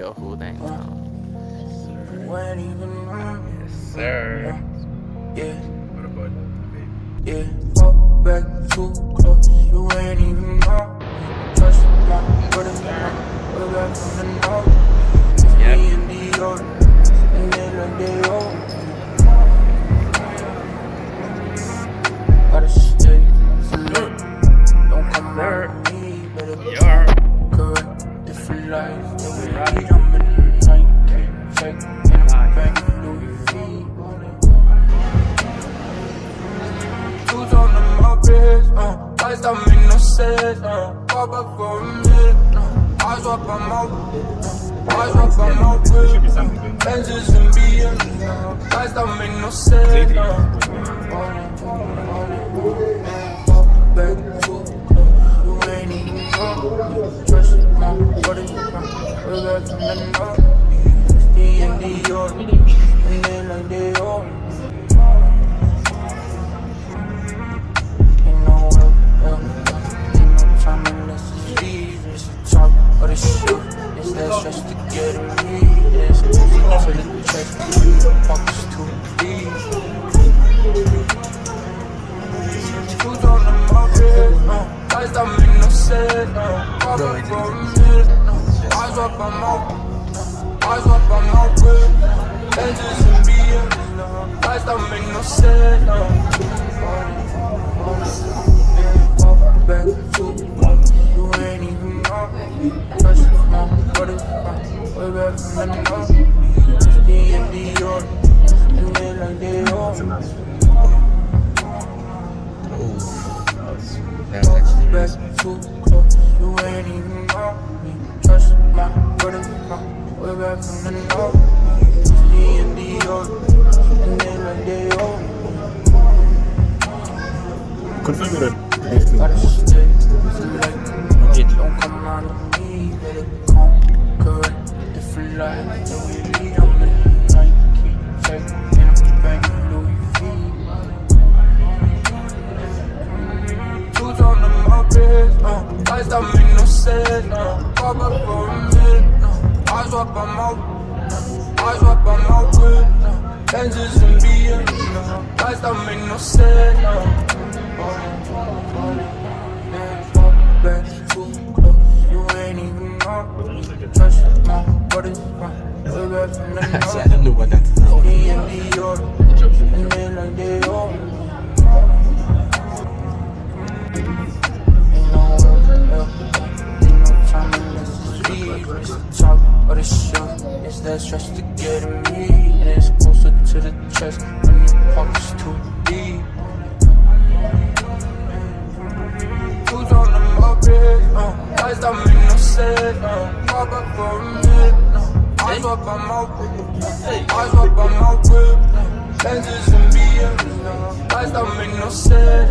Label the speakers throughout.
Speaker 1: Your whole thing.
Speaker 2: Yes, sir.
Speaker 3: Yeah,
Speaker 2: What about baby?
Speaker 3: yeah. Fall back too close. You ain't even know. Touch my body, way back from the north. It's me and the old, and they like they old. Gotta stay salute. Don't come out of me, better correct different lies. Yeah, we lead, I'm in the night. Check in the bank, Louis V. Tools on the mopeds, lights don't make no sense, pop up for a minute, eyes up on my whip, Benzes and BMs, lights don't make no sense, back too close, you ain't even know, trust my body, way back from the north, it's the and the York, and they like they all. Or the shit, it's that stress to get me. It's easy to the chest, the pockets too deep. Who's on the market? Lights don't make no sense. Pop up for a minute. Eyes up on my whip. Benzes and BMs. Lights don't make no sense. Back to you ain't even know. Touch my body, way back from the north. It's the and the York, and they like they all. Back too close, you ain't even know. Touch my body, way back from the north. It's the and the York, and they like they all.
Speaker 2: Configure it.
Speaker 3: Gotta stay select. Don't come out of me, better come correct different lives. Yeah, we lead, I'm in the night. Keep check in the bank, Louis V. Tools on the mopeds, lights don't make no sense. Pop up for a minute, eyes up on my whip. Benzes and BMs, lights don't make no sense. Back too close, you ain't even know. Touch my body, way back from the north.
Speaker 1: I don't know what that is.
Speaker 3: Me and the York, and they like they all. Ain't no time unless it's leave. It's the top of the show. It's that stress to get me, and it's closer to the chest when your pockets too deep. Who's on the mopeds, lights don't make no sense, pop up for a minute, eyes up on my whip, Benzes and BMs, lights don't make no sense,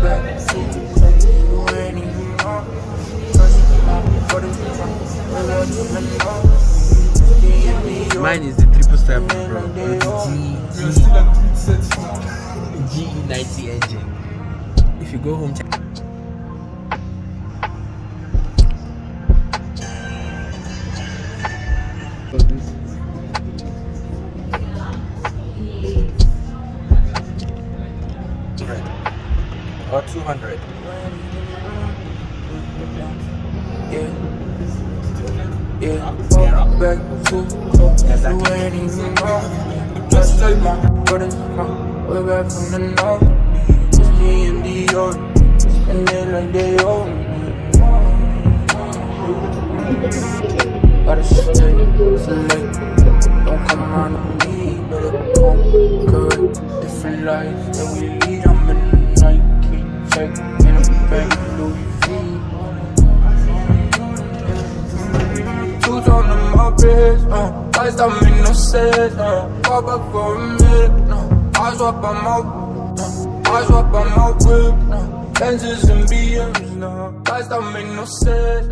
Speaker 3: back to you ain't even know, touch my body, way back from the north.
Speaker 1: Mine is the 777, bro. GE90 engine. If you go home, check. Or 200.
Speaker 3: Yeah, back too close, you ain't even know. Touch my body, way back from the north. It's me and the York, and they like they old. Gotta stay select, don't come out of me, better come correct different lives. Yeah, we lead, I'm in the night, keep check in the bank, Louis V. Tools on the mopeds, lights don't make no sense, pop up for a minute, eyes up on my whip, Benzes and BMs, lights don't make no sense,